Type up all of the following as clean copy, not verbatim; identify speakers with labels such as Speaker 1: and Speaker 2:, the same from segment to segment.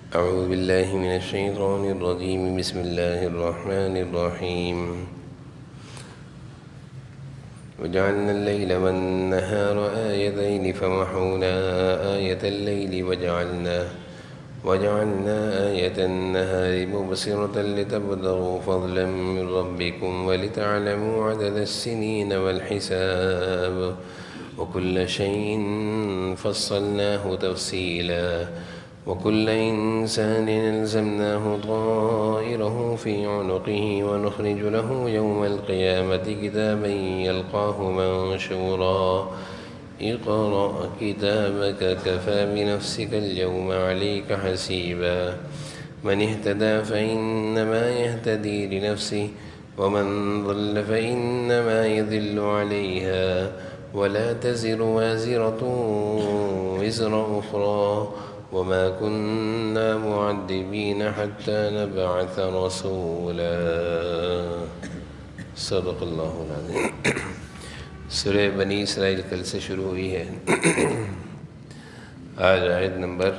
Speaker 1: أعوذ بالله من الشيطان الرجيم. بسم الله الرحمن الرحيم. وجعلنا الليل والنهار آيتين فمحونا آية الليل وجعلنا آية النهار مبصرة لتبتغوا فضلا من ربكم ولتعلموا عدد السنين والحساب وكل شيء فصلناه تفصيلا وكل إنسان ألزمناه طائره في عنقه ونخرج له يوم القيامة كتابا يلقاه منشورا اقرأ كتابك كفى بنفسك اليوم عليك حسيبا من اهتدى فإنما يهتدي لنفسه ومن ضل فإنما يضل عليها ولا تزر وازرة وزر أخرى وما كنا معذبين حتى نبعث رسولا. صدق اللہ العظیم. سورہ بنی اسرائیل کل سے شروع ہوئی ہے. آج آیت نمبر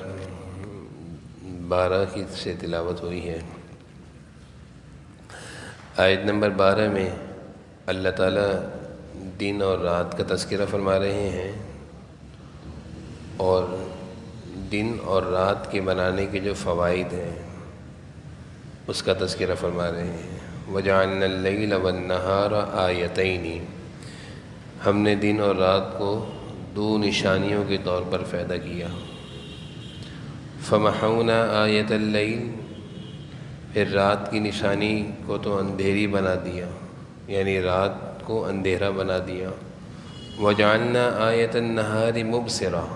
Speaker 1: 12 کی سے تلاوت ہوئی ہے. آیت نمبر 12 میں اللہ تعالیٰ دن اور رات کا تذکرہ فرما رہے ہیں اور دن اور رات کے بنانے کے جو فوائد ہیں اس کا تذکرہ فرما رہے ہیں. وَجَعَلْنَا اللَّيْلَ وَالنَّهَارَ آیَتَيْنِ، ہم نے دن اور رات کو دو نشانیوں کے طور پر پیدا کیا. فَمَحَوْنَا آیَةَ اللَّيْلِ، پھر رات کی نشانی کو تو اندھیری بنا دیا، یعنی رات کو اندھیرا بنا دیا. وَجَعَلْنَا آیَةَ النَّهَارِ مُبْصِرَةً،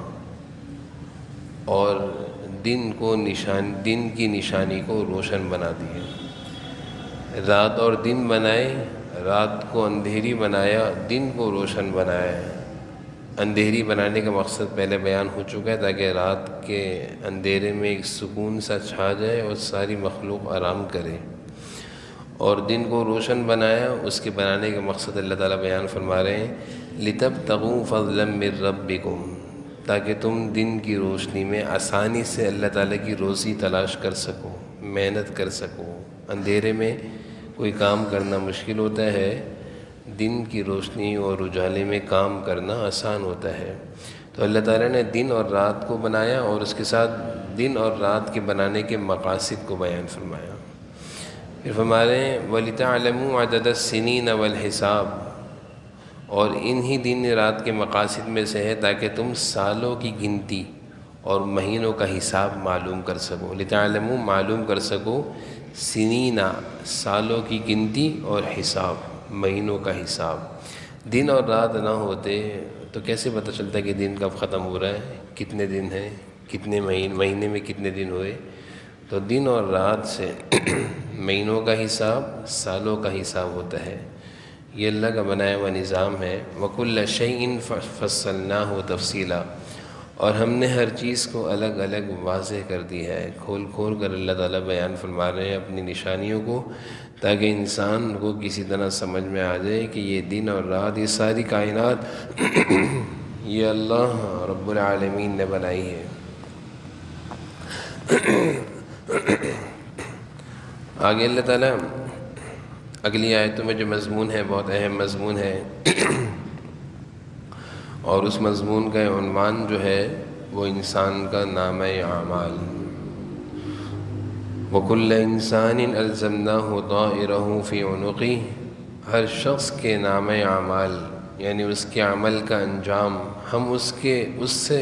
Speaker 1: اور دن کی نشانی کو روشن بنا دیا. رات اور دن بنائے، رات کو اندھیری بنایا، دن کو روشن بنایا. اندھیری بنانے کا مقصد پہلے بیان ہو چکا ہے تاکہ رات کے اندھیرے میں ایک سکون سا چھا جائے اور ساری مخلوق آرام کرے. اور دن کو روشن بنایا، اس کے بنانے کا مقصد اللہ تعالیٰ بیان فرما رہے ہیں لِتَبْتَغُوا فَضْلًا مِّن رَبِّكُمْ، تاکہ تم دن کی روشنی میں آسانی سے اللہ تعالیٰ کی روزی تلاش کر سکو، محنت کر سکو. اندھیرے میں کوئی کام کرنا مشکل ہوتا ہے، دن کی روشنی اور اجالے میں کام کرنا آسان ہوتا ہے. تو اللہ تعالیٰ نے دن اور رات کو بنایا اور اس کے ساتھ دن اور رات کے بنانے کے مقاصد کو بیان فرمایا. پھر فرما رہے ہیں وَلِتَعْلَمُوا عَدَدَ السِّنِينَ وَالْحِسَابَ، اور انہی دن رات کے مقاصد میں سے ہے تاکہ تم سالوں کی گنتی اور مہینوں کا حساب معلوم کر سکو. لِتَعْلَمُوا، معلوم کر سکو، سنینا، سالوں کی گنتی اور حساب، مہینوں کا حساب. دن اور رات نہ ہوتے تو کیسے پتہ چلتا کہ دن کب ختم ہو رہا ہے، کتنے دن ہیں، کتنے مہینے میں کتنے دن ہوئے. تو دن اور رات سے مہینوں کا حساب، سالوں کا حساب ہوتا ہے. یہ اللہ کا بنایا ہوا نظام ہے. وَكُلَّ شَيْءٍ فَصَّلْنَاهُ تَفْصِيلًا، اور ہم نے ہر چیز کو الگ الگ واضح کر دی ہے، کھول کر اللہ تعالیٰ بیان فرما رہے ہیں اپنی نشانیوں کو، تاکہ انسان کو کسی طرح سمجھ میں آ جائے کہ یہ دن اور رات، یہ ساری کائنات یہ اللہ رب العالمین نے بنائی ہے. آگے اللہ تعالیٰ اگلی آیتوں میں جو مضمون ہے بہت اہم مضمون ہے، اور اس مضمون کا عنوان جو ہے وہ انسان کا نامہ اعمال. وَكُلَّ إِنسَانٍ أَلْزَمْنَاهُ طَائِرَهُ فِي عُنُقِهِ، ہر شخص کے نامہ اعمال یعنی اس کے عمل کا انجام ہم اس سے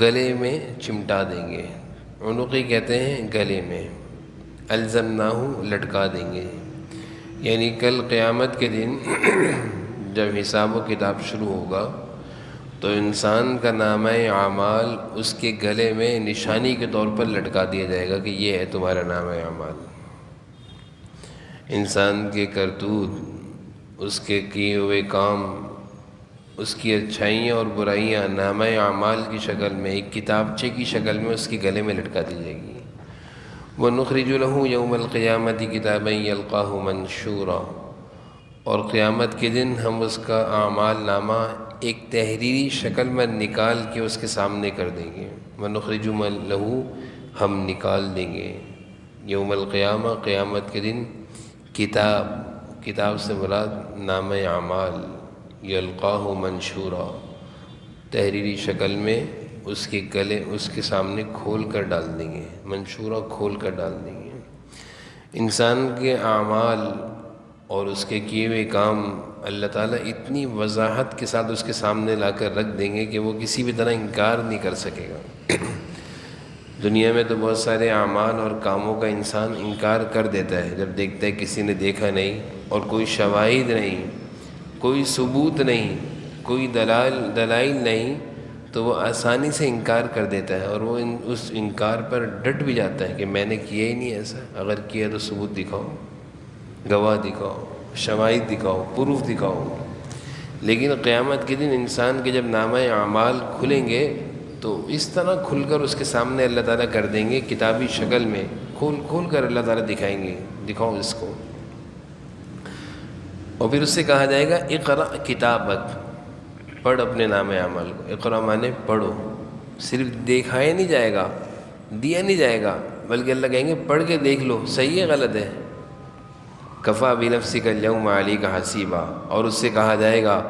Speaker 1: گلے میں چمٹا دیں گے. عنقی کہتے ہیں گلے میں، الزمناہ لٹکا دیں گے. یعنی کل قیامت کے دن جب حساب و کتاب شروع ہوگا تو انسان کا نامہ اعمال اس کے گلے میں نشانی کے طور پر لٹکا دیا جائے گا کہ یہ ہے تمہارا نامہ اعمال. انسان کے کرتوت، اس کے کیے ہوئے کام، اس کی اچھائیاں اور برائیاں نامہ اعمال کی شکل میں، ایک کتابچے کی شکل میں اس کے گلے میں لٹکا دی جائے گی. وَنُخْرِجُ لَهُ يَوْمَ الْقِيَامَةِ كِتَابًا يَلْقَاهُ مَنشُورًا، اور قیامت کے دن ہم اس کا اعمال نامہ ایک تحریری شکل میں نکال کے اس کے سامنے کر دیں گے، وَنُخْرِجُ لَهُ، ہم نکال دیں گے یوم القیامہ، قیامت کے دن، کتاب سے مراد نامہ اعمال، یلقاہ منشورا، تحریری شکل میں اس کے گلے، اس کے سامنے کھول کر ڈال دیں گے، منشورہ کھول کر ڈال دیں گے۔ انسان کے اعمال اور اس کے کیے ہوئے کام اللہ تعالیٰ اتنی وضاحت کے ساتھ اس کے سامنے لا کر رکھ دیں گے کہ وہ کسی بھی طرح انکار نہیں کر سکے گا۔ دنیا میں تو بہت سارے اعمال اور کاموں کا انسان انکار کر دیتا ہے، جب دیکھتا ہے کسی نے دیکھا نہیں اور کوئی شواہد نہیں، کوئی ثبوت نہیں، کوئی دلائل نہیں، تو وہ آسانی سے انکار کر دیتا ہے، اور وہ اس انکار پر ڈٹ بھی جاتا ہے کہ میں نے کیا ہی نہیں ایسا، اگر کیا تو ثبوت دکھاؤ، گواہ دکھاؤ، شواہد دکھاؤ، پروف دکھاؤ۔ لیکن قیامت کے دن انسان کے جب نامہ اعمال کھلیں گے تو اس طرح کھل کر اس کے سامنے اللہ تعالیٰ کر دیں گے، کتابی شکل میں کھول کر اللہ تعالیٰ دکھائیں گے، دکھاؤ اس کو۔ اور پھر اس سے کہا جائے گا اقرأ کتابک، پڑھ اپنے نامہ اعمال کو۔ اقرأ مانے پڑھو، صرف دیکھایا نہیں جائے گا، دیا نہیں جائے گا، بلکہ اللہ کہیں گے پڑھ کے دیکھ لو صحیح ہے غلط ہے۔ کفا بنفسک اليوم علیک حسیبا، اور اس سے کہا جائے گا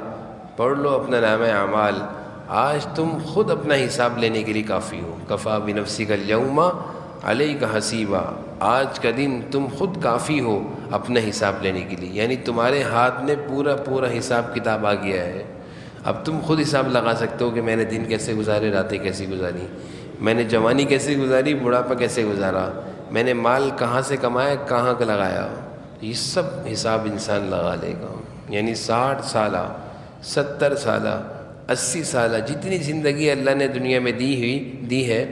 Speaker 1: پڑھ لو اپنا نامہ اعمال، آج تم خود اپنا حساب لینے کے لیے کافی ہو۔ کفا بنفسک اليوم علیک حسیبا، آج کا دن تم خود کافی ہو اپنا حساب لینے کے لیے، یعنی تمہارے ہاتھ میں پورا حساب کتاب آ گیا ہے۔ اب تم خود حساب لگا سکتے ہو کہ میں نے دن کیسے گزارے، راتیں کیسی گزاری، میں نے جوانی کیسے گزاری، بڑھاپا کیسے گزارا، میں نے مال کہاں سے کمایا، کہاں کا لگایا، یہ سب حساب انسان لگا لے گا۔ یعنی 60 سالہ، 70 سالہ، 80 سالہ جتنی زندگی اللہ نے دنیا میں دی ہے،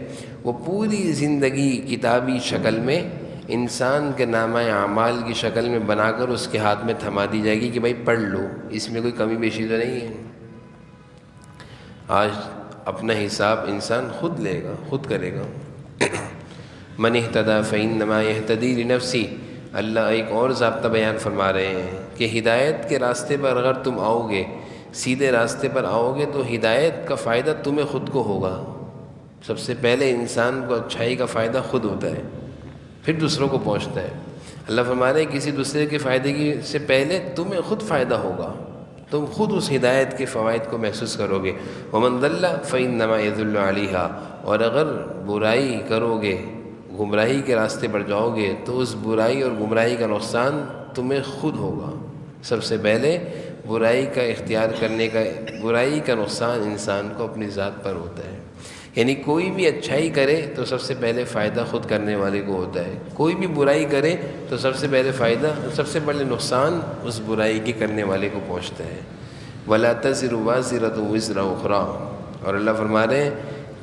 Speaker 1: وہ پوری زندگی کتابی شکل میں انسان کے نامہ اعمال کی شکل میں بنا کر اس کے ہاتھ میں تھما دی جائے گی کہ بھائی پڑھ لو، اس میں کوئی کمی بیشی تو نہیں ہے۔ آج اپنا حساب انسان خود لے گا، خود کرے گا۔ من اہتدی فإنما یہتدی لنفسی، اللہ ایک اور ضابطہ بیان فرما رہے ہیں کہ ہدایت کے راستے پر اگر تم آؤ گے، سیدھے راستے پر آؤ گے، تو ہدایت کا فائدہ تمہیں خود کو ہوگا۔ سب سے پہلے انسان کو اچھائی کا فائدہ خود ہوتا ہے، پھر دوسروں کو پہنچتا ہے۔ اللہ فرما رہے ہیں کسی دوسرے کے فائدے سے پہلے تمہیں خود فائدہ ہوگا، تم خود اس ہدایت کے فوائد کو محسوس کرو گے۔ وَمَنْ ضَلَّ فَإِنَّمَا يَضُلُّ عَلَيْهَا، اور اگر برائی کرو گے، گمراہی کے راستے پر جاؤ گے، تو اس برائی اور گمراہی کا نقصان تمہیں خود ہوگا۔ سب سے پہلے برائی کا اختیار کرنے کا، برائی کا نقصان انسان کو اپنی ذات پر ہوتا ہے۔ یعنی کوئی بھی اچھائی کرے تو سب سے پہلے فائدہ خود کرنے والے کو ہوتا ہے، کوئی بھی برائی کرے تو سب سے پہلے فائدہ، سب سے پہلے نقصان اس برائی کے کرنے والے کو پہنچتا ہے۔ وَلَا تَزِرُ وَازِرَةٌ وِزْرَ أُخْرَىٰ، اور اللہ فرما رہے ہیں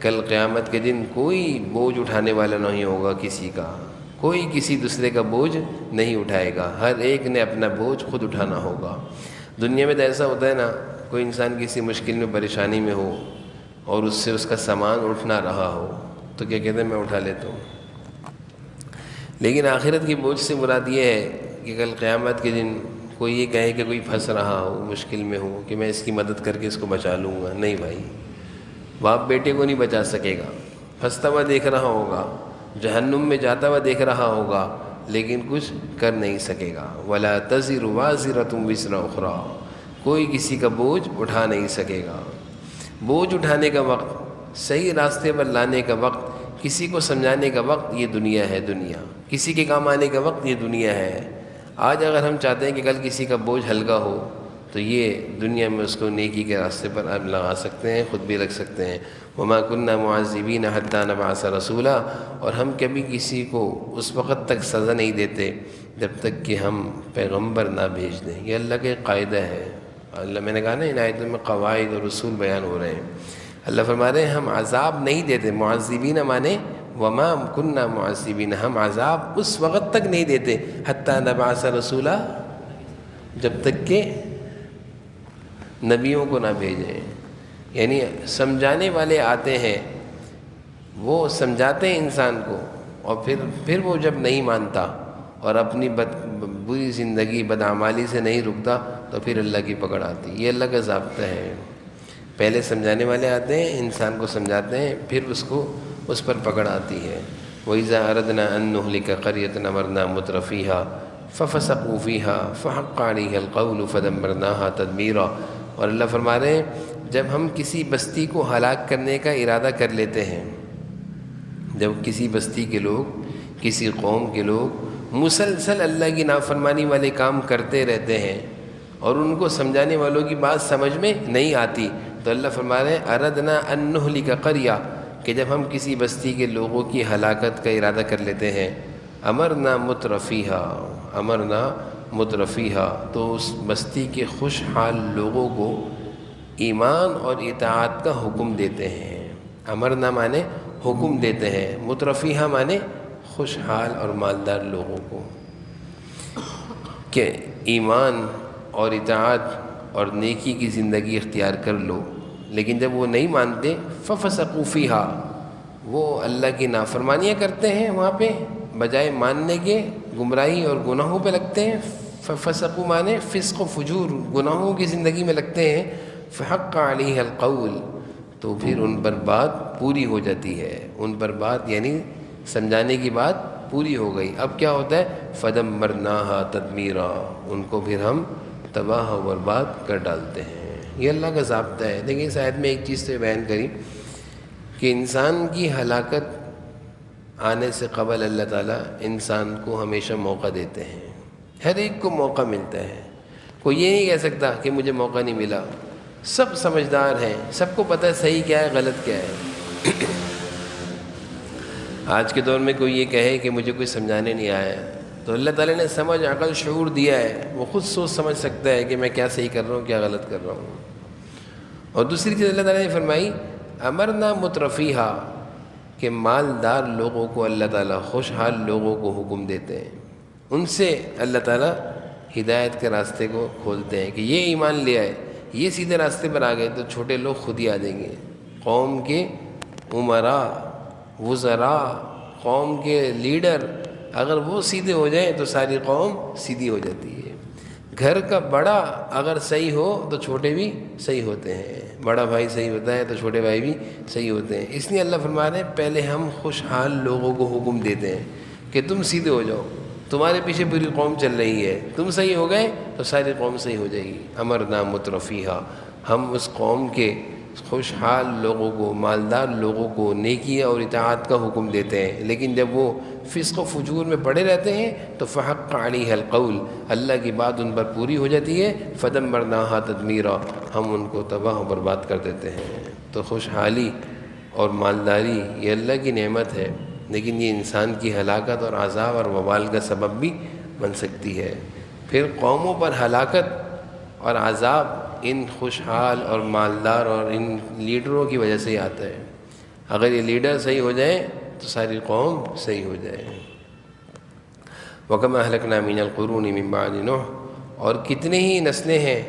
Speaker 1: کل قیامت کے دن کوئی بوجھ اٹھانے والا نہیں ہوگا کسی کا، کوئی کسی دوسرے کا بوجھ نہیں اٹھائے گا، ہر ایک نے اپنا بوجھ خود اٹھانا ہوگا۔ دنیا میں تو ایسا ہوتا ہے نا، کوئی انسان کسی مشکل میں، پریشانی میں ہو اور اس سے اس کا سامان اٹھ نہ رہا ہو تو کیا کہتے ہیں میں اٹھا لیتا ہوں، لیکن آخرت کی بوجھ سے مراد یہ ہے کہ کل قیامت کے دن کوئی یہ کہے کہ کوئی پھنس رہا ہو، مشکل میں ہو، کہ میں اس کی مدد کر کے اس کو بچا لوں گا، نہیں بھائی، باپ بیٹے کو نہیں بچا سکے گا، پھنستا ہوا دیکھ رہا ہوگا، جہنم میں جاتا ہوا دیکھ رہا ہوگا، لیکن کچھ کر نہیں سکے گا۔ وَلَا تَزِرُ وَازِرَةٌ وِزْرَ أُخْرَىٰ، کوئی کسی کا بوجھ اٹھا نہیں سکے گا۔ بوجھ اٹھانے کا وقت، صحیح راستے پر لانے کا وقت، کسی کو سمجھانے کا وقت یہ دنیا ہے، دنیا کسی کے کام آنے کا وقت یہ دنیا ہے۔ آج اگر ہم چاہتے ہیں کہ کل کسی کا بوجھ ہلکا ہو تو یہ دنیا میں اس کو نیکی کے راستے پر آپ لگا سکتے ہیں، خود بھی رکھ سکتے ہیں۔ وَمَا كُنَّا مُعَذِّبِينَ حَتَّىٰ نَبْعَثَ رَسُولًا، اور ہم کبھی کسی کو اس وقت تک سزا نہیں دیتے جب تک کہ ہم پیغمبر نہ بھیج دیں۔ یہ اللہ کا ایک قاعدہ ہے۔ اللہ، میں نے کہا نا ان آیتوں میں قواعد اور اصول بیان ہو رہے ہیں۔ اللہ فرما رہے ہیں ہم عذاب نہیں دیتے، معذبین مانے وما كنا معذبین، ہم عذاب اس وقت تک نہیں دیتے حتیٰ نبعث رسولا، جب تک کہ نبیوں کو نہ بھیجیں۔ یعنی سمجھانے والے آتے ہیں، وہ سمجھاتے ہیں انسان کو، اور پھر وہ جب نہیں مانتا اور اپنی بری زندگی بدعمالی سے نہیں رکتا تو پھر اللہ کی پکڑ آتی۔ یہ اللہ کا ضابطہ ہے۔ پہلے سمجھانے والے آتے ہیں، انسان کو سمجھاتے ہیں، پھر اس پر پکڑ آتی ہے۔ وَإِذَا أَرَدْنَا أَن نُّهْلِكَ قَرْيَةً أَمَرْنَا مُتْرَفِيهَا فَفَسَقُوا فِيهَا فَحَقَّ عَلَيْهَا الْقَوْلُ فَدَمَّرْنَاهَا تَدْمِيرًا۔ اور اللہ فرما رہے ہیں جب ہم کسی بستی کو ہلاک کرنے کا ارادہ کر لیتے ہیں، جب کسی بستی کے لوگ، کسی قوم کے لوگ مسلسل اللہ کی نافرمانی والے کام کرتے رہتے ہیں اور ان کو سمجھانے والوں کی بات سمجھ میں نہیں آتی، تو اللہ فرما رہے ہیں اردنا ان نہلک قریہ، کہ جب ہم کسی بستی کے لوگوں کی ہلاکت کا ارادہ کر لیتے ہیں، امرنا مترفیہا، تو اس بستی کے خوشحال لوگوں کو ایمان اور اطاعت کا حکم دیتے ہیں۔ امرنا مانے حکم دیتے ہیں، مترفیہا مانے خوشحال اور مالدار لوگوں کو، کہ ایمان اور اطاعت اور نیکی کی زندگی اختیار کر لو۔ لیکن جب وہ نہیں مانتے، فَفَسَقُوا فِيهَا، وہ اللہ کی نافرمانیاں کرتے ہیں وہاں پہ، بجائے ماننے کے گمراہی اور گناہوں پہ لگتے ہیں۔ فَفَسَقُوا مانے فسق و فجور، گناہوں کی زندگی میں لگتے ہیں۔ فَحَقَّ عَلَيْهَا الْقَوْلُ، تو پھر ان پر بات پوری ہو جاتی ہے، ان پر بات یعنی سمجھانے کی بات پوری ہو گئی۔ اب کیا ہوتا ہے؟ فَدَمَّرْنَاهَا تَدْمِيرًا، ان کو پھر ہم تباہ و برباد کر ڈالتے ہیں۔ یہ اللہ کا ضابطہ ہے۔ لیکن اس آیت میں ایک چیز تو بیان کری کہ انسان کی ہلاکت آنے سے قبل اللہ تعالیٰ انسان کو ہمیشہ موقع دیتے ہیں، ہر ایک کو موقع ملتا ہے۔ کوئی یہ نہیں کہہ سکتا کہ مجھے موقع نہیں ملا، سب سمجھدار ہیں، سب کو پتہ ہے صحیح کیا ہے غلط کیا ہے۔ آج کے دور میں کوئی یہ کہے کہ مجھے کوئی سمجھانے نہیں آیا، تو اللہ تعالیٰ نے سمجھ، عقل، شعور دیا ہے، وہ خود سوچ سمجھ سکتا ہے کہ میں کیا صحیح کر رہا ہوں، کیا غلط کر رہا ہوں۔ اور دوسری چیز اللہ تعالیٰ نے فرمائی امرنا مترفیہا، کہ مالدار لوگوں کو اللہ تعالیٰ خوشحال لوگوں کو حکم دیتے ہیں، ان سے اللہ تعالیٰ ہدایت کے راستے کو کھولتے ہیں کہ یہ ایمان لے آئے، یہ سیدھے راستے پر آ گئے تو چھوٹے لوگ خود ہی آ جائیں گے۔ قوم کے عمراء، وزراء، قوم کے لیڈر اگر وہ سیدھے ہو جائیں تو ساری قوم سیدھی ہو جاتی ہے۔ گھر کا بڑا اگر صحیح ہو تو چھوٹے بھی صحیح ہوتے ہیں، بڑا بھائی صحیح ہوتا ہے تو چھوٹے بھائی بھی صحیح ہوتے ہیں۔ اس لیے اللہ فرما رہے ہیں پہلے ہم خوشحال لوگوں کو حکم دیتے ہیں کہ تم سیدھے ہو جاؤ، تمہارے پیچھے پوری قوم چل رہی ہے، تم صحیح ہو گئے تو ساری قوم صحیح ہو جائے گی۔ امرنا مترفیہا، ہم اس قوم کے خوشحال لوگوں کو، مالدار لوگوں کو نیکی اور اطاعت کا حکم دیتے ہیں، لیکن جب وہ فسق و فجور میں پڑے رہتے ہیں تو فحق علیہ القول، اللہ کی بات ان پر پوری ہو جاتی ہے۔ فدمرناہا تدمیرا، ہم ان کو تباہ و برباد کر دیتے ہیں۔ تو خوشحالی اور مالداری یہ اللہ کی نعمت ہے، لیکن یہ انسان کی ہلاکت اور عذاب اور وبال کا سبب بھی بن سکتی ہے۔ پھر قوموں پر ہلاکت اور عذاب ان خوشحال اور مالدار اور ان لیڈروں کی وجہ سے ہی آتا ہے۔ اگر یہ لیڈر صحیح ہو جائیں تو ساری قوم صحیح ہو جائے۔ وَكَمَا أَهْلَكْنَا مِنَ الْقُرُونِ مِن بَعْدِ نُوحٍ، اور کتنے ہی نسلیں ہیں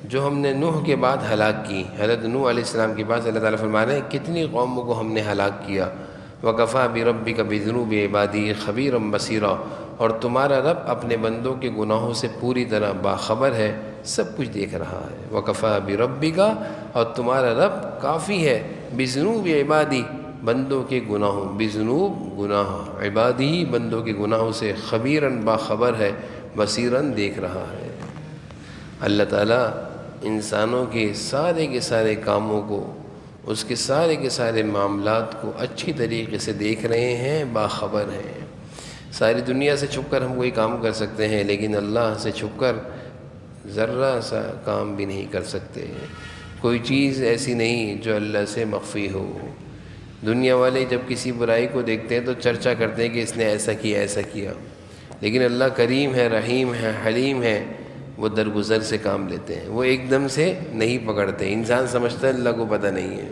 Speaker 1: جو ہم نے نوح کے بعد ہلاک کی۔ حضرت نوح علیہ السلام کے بعد اللہ تعالیٰ فرما رہے ہیں کتنی قوموں کو ہم نے ہلاک کیا۔ وَكَفَىٰ بِرَبِّكَ بِذُنُوبِ عِبَادِهِ خَبِيرًا بَصِيرًا، اور تمہارا رب اپنے بندوں کے گناہوں سے پوری طرح باخبر ہے، سب کچھ دیکھ رہا ہے۔ وَكَفَىٰ بِرَبِّكَ، اور تمہارا رب کافی ہے، بِذُنُوبِ عِبَادِهِ، بندوں کے گناہوں، بِذُنُوب گناہ، عبادی بندوں کے گناہوں سے، خبیراً باخبر ہے، بصیراً دیکھ رہا ہے۔ اللہ تعالیٰ انسانوں کے سارے کاموں کو، اس کے سارے معاملات کو اچھی طریقے سے دیکھ رہے ہیں، باخبر ہیں۔ ساری دنیا سے چھپ کر ہم کوئی کام کر سکتے ہیں، لیکن اللہ سے چھپ کر ذرہ سا کام بھی نہیں کر سکتے۔ کوئی چیز ایسی نہیں جو اللہ سے مخفی ہو۔ دنیا والے جب کسی برائی کو دیکھتے ہیں تو چرچا کرتے ہیں کہ اس نے ایسا کیا ایسا کیا، لیکن اللہ کریم ہے، رحیم ہے، حلیم ہے، وہ درگزر سے کام لیتے ہیں، وہ ایک دم سے نہیں پکڑتے۔ انسان سمجھتا ہے اللہ کو پتہ نہیں ہے،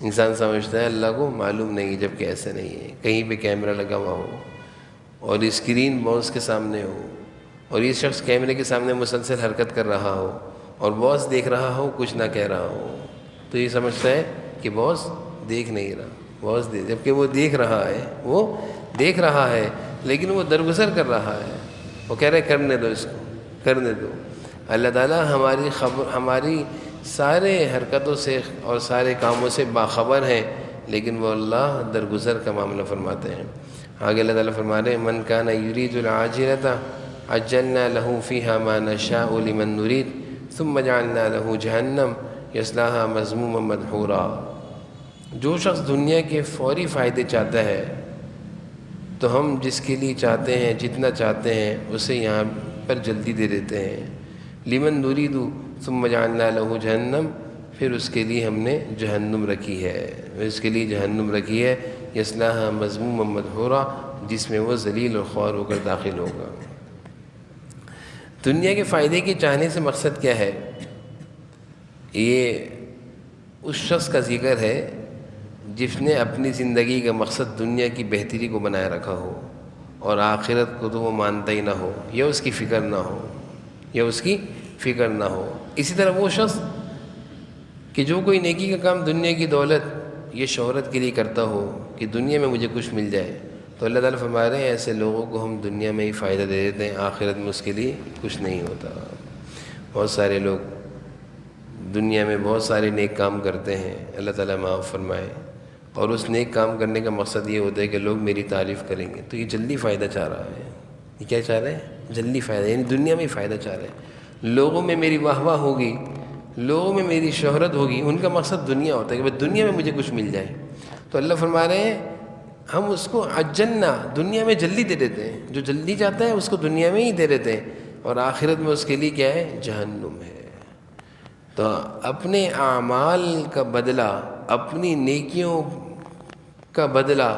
Speaker 1: انسان سمجھتا ہے اللہ کو معلوم نہیں، جبکہ ایسا نہیں ہے۔ کہیں پہ کیمرہ لگا ہوا ہو اور اسکرین باس کے سامنے ہو اور یہ شخص کیمرے کے سامنے مسلسل حرکت کر رہا ہو اور باس دیکھ رہا ہو، کچھ نہ کہہ رہا ہو، تو یہ سمجھتا ہے کہ باس دیکھ نہیں رہا، باس جبکہ وہ دیکھ رہا ہے، لیکن وہ درگزر کر رہا ہے۔ وہ کہہ رہے کرنے دو، اس کو کرنے دو۔ اللہ تعالیٰ ہماری سارے حرکتوں سے اور سارے کاموں سے باخبر ہیں، لیکن وہ اللہ درگزر کا معاملہ فرماتے ہیں۔ آگے اللہ تعالیٰ فرما رہے ہیں من کان یرید العاجلۃ عجلنا له فیہا ما نشاء لمن نرید ثم جعلنا له جہنم یصلاها مذموما مدحورا۔ جو شخص دنیا کے فوری فائدے چاہتا ہے تو ہم جس کے لیے چاہتے ہیں، جتنا چاہتے ہیں اسے یہاں پر جلدی دے دیتے ہیں۔ لمن نرید ثم جعلنا له جہنم، پھر اس کے لیے ہم نے جہنم رکھی ہے، اس کے لیے جہنم رکھی ہے یصلاها مذموما مدحورا، جس میں وہ ذلیل اور خوار ہو کر داخل ہوگا۔ دنیا کے فائدے کے چاہنے سے مقصد کیا ہے؟ یہ اس شخص کا ذکر ہے جس نے اپنی زندگی کا مقصد دنیا کی بہتری کو بنائے رکھا ہو اور آخرت کو تو وہ مانتا ہی نہ ہو، یا اس کی فکر نہ ہو، یا اس کی فکر نہ ہو۔ اسی طرح وہ شخص کہ جو کوئی نیکی کا کام دنیا کی دولت یہ شہرت کے لیے کرتا ہو کہ دنیا میں مجھے کچھ مل جائے، تو اللہ تعالیٰ فرما رہے ہیں ایسے لوگوں کو ہم دنیا میں ہی فائدہ دے دیتے ہیں، آخرت میں اس کے لیے کچھ نہیں ہوتا۔ بہت سارے لوگ دنیا میں بہت سارے نیک کام کرتے ہیں، اللہ تعالیٰ معاف فرمائے، اور اس نیک کام کرنے کا مقصد یہ ہوتا ہے کہ لوگ میری تعریف کریں گے، تو یہ جلدی فائدہ چاہ رہا ہے۔ یہ کیا چاہ رہے ہیں؟ جلدی فائدہ، یعنی دنیا میں ہی فائدہ چاہ رہے ہیں۔ لوگوں میں میری واہ واہ ہوگی، لوگوں میں میری شہرت ہوگی، ان کا مقصد دنیا ہوتا ہے کہ بس دنیا میں مجھے کچھ مل جائے۔ تو اللہ فرما رہے ہیں ہم اس کو عجلنا، دنیا میں جلدی دے دیتے ہیں، جو جلدی چاہتا ہے اس کو دنیا میں ہی دے دیتے ہیں، اور آخرت میں اس کے لیے کیا ہے؟ جہنم ہے۔ تو اپنے اعمال کا بدلہ، اپنی نیکیوں کا بدلہ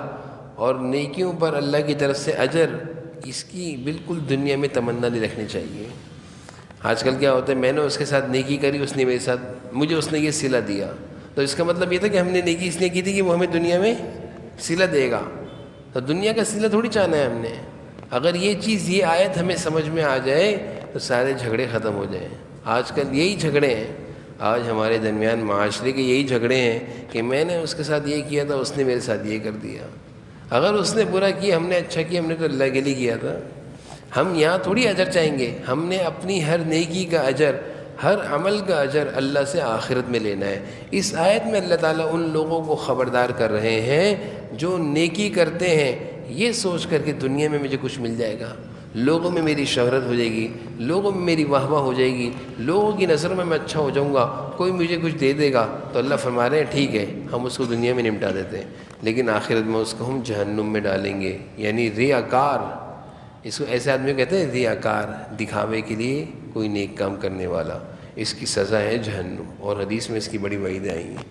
Speaker 1: اور نیکیوں پر اللہ کی طرف سے اجر، اس کی بالکل دنیا میں تمنا نہیں رکھنی چاہیے۔ آج کل کیا ہوتا ہے، میں نے اس کے ساتھ نیکی کری، اس نے میرے ساتھ، مجھے اس نے یہ صلہ دیا، تو اس کا مطلب یہ تھا کہ ہم نے نیکی اس لیے کی تھی کہ وہ ہمیں دنیا میں صلہ دے گا۔ تو دنیا کا صلہ تھوڑی چاہنا ہے ہم نے۔ اگر یہ چیز، یہ آیت ہمیں سمجھ میں آ جائے تو سارے جھگڑے ختم ہو جائیں۔ آج کل یہی جھگڑے ہیں، آج ہمارے درمیان معاشرے کے یہی جھگڑے ہیں کہ میں نے اس کے ساتھ یہ کیا تھا، اس نے میرے ساتھ یہ کر دیا۔ اگر اس نے برا کیا، ہم نے اچھا کیا، ہم نے تو اللہ کے لیے کیا تھا۔ ہم یہاں تھوڑی اجر چاہیں گے، ہم نے اپنی ہر نیکی کا اجر، ہر عمل کا اجر اللہ سے آخرت میں لینا ہے۔ اس آیت میں اللہ تعالیٰ ان لوگوں کو خبردار کر رہے ہیں جو نیکی کرتے ہیں یہ سوچ کر کہ دنیا میں مجھے کچھ مل جائے گا، لوگوں میں میری شہرت ہو جائے گی، لوگوں میں میری واہ واہ ہو جائے گی، لوگوں کی نظروں میں اچھا ہو جاؤں گا، کوئی مجھے کچھ دے دے گا، تو اللہ فرما رہے ہیں ٹھیک ہے ہم اس کو دنیا میں نمٹا دیتے ہیں، لیکن آخرت میں اس کو ہم جہنم میں ڈالیں گے۔ یعنی ریاکار، اس کو ایسے آدمی کہتے ہیں ریاکار، دکھاوے کے لیے کوئی نیک کام کرنے والا، اس کی سزا ہے جہنم۔ اور حدیث میں اس کی بڑی وعیدیں آئی ہیں،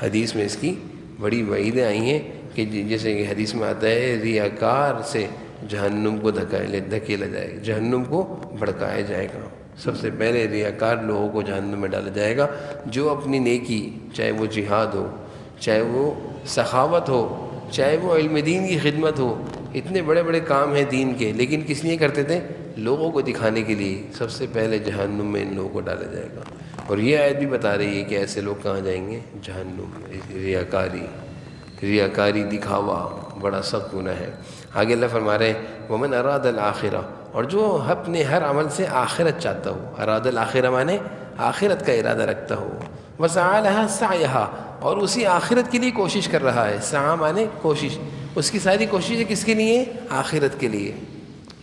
Speaker 1: حدیث میں اس کی بڑی وعیدیں آئی ہیں کہ جیسے کہ حدیث میں آتا ہے ریاکار سے جہنم کو دھکیلا جائے گا، جہنم کو بھڑکایا جائے گا۔ سب سے پہلے ریاکار لوگوں کو جہنم میں ڈالا جائے گا، جو اپنی نیکی، چاہے وہ جہاد ہو، چاہے وہ سخاوت ہو، چاہے وہ علم دین کی خدمت ہو، اتنے بڑے بڑے کام ہیں دین کے، لیکن کس لیے کرتے تھے؟ لوگوں کو دکھانے کے لیے۔ سب سے پہلے جہنم میں ان لوگوں کو ڈالا جائے گا، اور یہ آیت بھی بتا رہی ہے کہ ایسے لوگ کہاں جائیں گے؟ جہنم میں۔ ریاکاری، دکھاوا بڑا سخت گناہ ہے۔ آگے اللہ فرما رہے ہیں ومن اراد الآخرہ، اور جو اپنے ہر عمل سے آخرت چاہتا ہو، اراد الآخرہ مانے آخرت کا ارادہ رکھتا ہو، وسعی لہا سعیہا، اور اسی آخرت کے لیے کوشش کر رہا ہے، سعی مانے کوشش، اس کی ساری کوشش کس کے لیے؟ آخرت کے لیے۔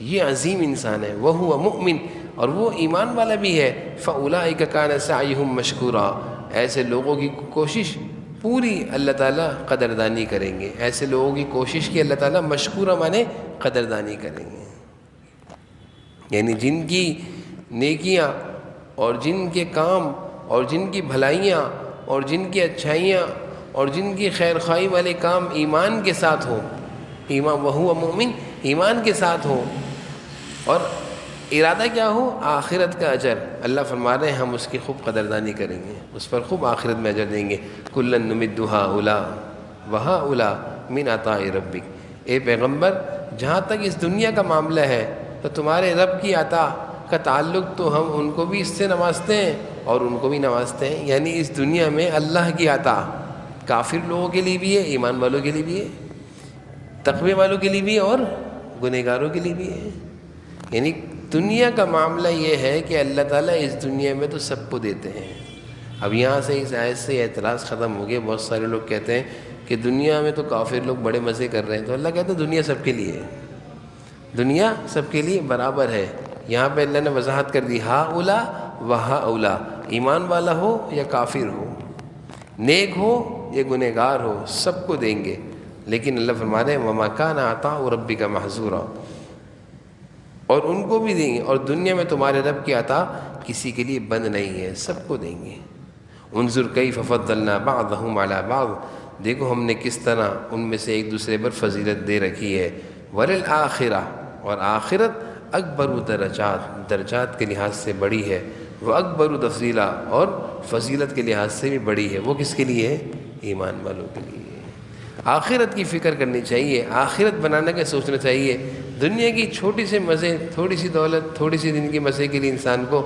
Speaker 1: یہ عظیم انسان ہے، وہو مؤمن، اور وہ ایمان والا بھی ہے، فاولئک کان سعیہم مشکورا، ایسے لوگوں کی کوشش پوری اللہ تعالیٰ قدردانی کریں گے، ایسے لوگوں کی کوشش کی اللہ تعالیٰ مشکورہ مانے قدردانی کریں گے۔ یعنی جن کی نیکیاں اور جن کے کام اور جن کی بھلائیاں اور جن کی اچھائیاں اور جن کی خیر خواہی والے کام ایمان کے ساتھ ہوں، ایمان وہو مومن، ایمان کے ساتھ ہوں، اور ارادہ کیا ہو؟ آخرت کا اجر، اللہ فرما رہے ہیں ہم اس کی خوب قدردانی کریں گے، اس پر خوب آخرت میں اجر دیں گے۔ کلن نمد ہؤلاء وہؤلاء من عطاء ربک، اے پیغمبر جہاں تک اس دنیا کا معاملہ ہے تو تمہارے رب کی عطا کا تعلق تو ہم ان کو بھی اس سے نوازتے ہیں اور ان کو بھی نوازتے ہیں۔ یعنی اس دنیا میں اللہ کی عطا کافر لوگوں کے لیے بھی ہے، ایمان والوں کے لیے بھی ہے، تقوی والوں کے لیے بھی ہے، اور گنہگاروں کے لیے بھی ہے۔ یعنی دنیا کا معاملہ یہ ہے کہ اللہ تعالیٰ اس دنیا میں تو سب کو دیتے ہیں، اب یہاں سے اس آیت سے اعتراض ختم ہو گیا. بہت سارے لوگ کہتے ہیں کہ دنیا میں تو کافر لوگ بڑے مزے کر رہے ہیں. تو اللہ کہتا ہے دنیا سب کے لیے ہے, دنیا سب کے لیے برابر ہے. یہاں پہ اللہ نے وضاحت کر دی, ہا اولا و ہا اولا, ایمان والا ہو یا کافر ہو, نیک ہو یا گنہگار ہو, سب کو دیں گے. لیکن اللہ فرما رہے ہیں وما کان عطاء ربک محظورا, اور ان کو بھی دیں گے. اور دنیا میں تمہارے رب کی عطا کسی کے لیے بند نہیں ہے, سب کو دیں گے. انظر کیف فضلنا بعضهم علی بعض, دیکھو ہم نے کس طرح ان میں سے ایک دوسرے پر فضیلت دے رکھی ہے. وللآخرہ, اور آخرت اکبر درجات, درجات کے لحاظ سے بڑی ہے. وہ اکبر تفضیلا, اور فضیلت کے لحاظ سے بھی بڑی ہے. وہ کس کے لیے ہے؟ ایمان والوں کے لیے. آخرت کی فکر کرنی چاہیے, آخرت بنانے کا سوچنا چاہیے. دنیا کی چھوٹی سے مزے, تھوڑی سی دولت, تھوڑی سی دن کے مزے کے لیے انسان کو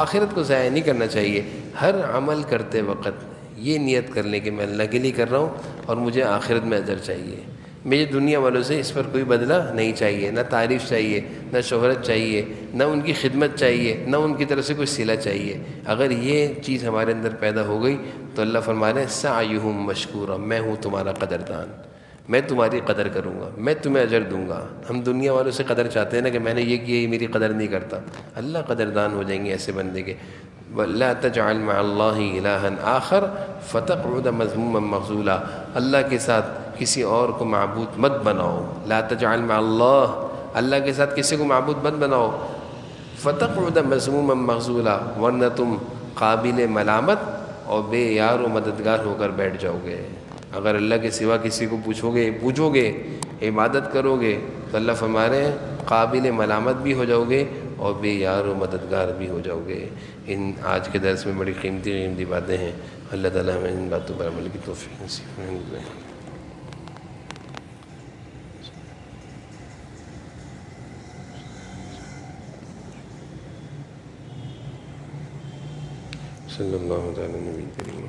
Speaker 1: آخرت کو ضائع نہیں کرنا چاہیے. ہر عمل کرتے وقت یہ نیت کر لیں کہ میں اللہ کے لیے کر رہا ہوں اور مجھے آخرت میں اجر چاہیے. مجھے دنیا والوں سے اس پر کوئی بدلہ نہیں چاہیے, نہ تعریف چاہیے, نہ شہرت چاہیے, نہ ان کی خدمت چاہیے, نہ ان کی طرف سے کوئی صلہ چاہیے. اگر یہ چیز ہمارے اندر پیدا ہو گئی تو اللہ فرما رہے ہیں سعیہم مشکورا, میں ہوں تمہارا قدردان, میں تمہاری قدر کروں گا, میں تمہیں اجر دوں گا. ہم دنیا والوں سے قدر چاہتے ہیں نا کہ میں نے یہ کیا, یہ میری قدر نہیں کرتا. اللہ قدردان ہو جائیں گے ایسے بندے کے. وَلَا تَجْعَلْ مَعَ اللَّهِ إِلَٰهًا آخر فَتَقْعُدَ مَذْمُومًا مَخْذُولًا, اللہ کے ساتھ کسی اور کو معبود مت بناؤ. لا تجعل مع اللہ, اللہ کے ساتھ کسی کو معبود مت بناؤ. فَتَقْعُدَ مَذْمُومًا مَخْذُولًا, ورنہ تم قابل ملامت اور بے یار و مددگار ہو کر بیٹھ جاؤ گے. اگر اللہ کے سوا کسی کو پوچھو گے, عبادت کرو گے, تو اللہ فرما رہے ہیں قابل ملامت بھی ہو جاؤ گے اور بے یار و مددگار بھی ہو جاؤ گے. ان آج کے درس میں بڑی قیمتی باتیں ہیں. اللہ تعالیٰ ہمیں ان باتوں پر عمل کی توفیق نصیب فرمائے. صلی اللہ علیہ وسلم.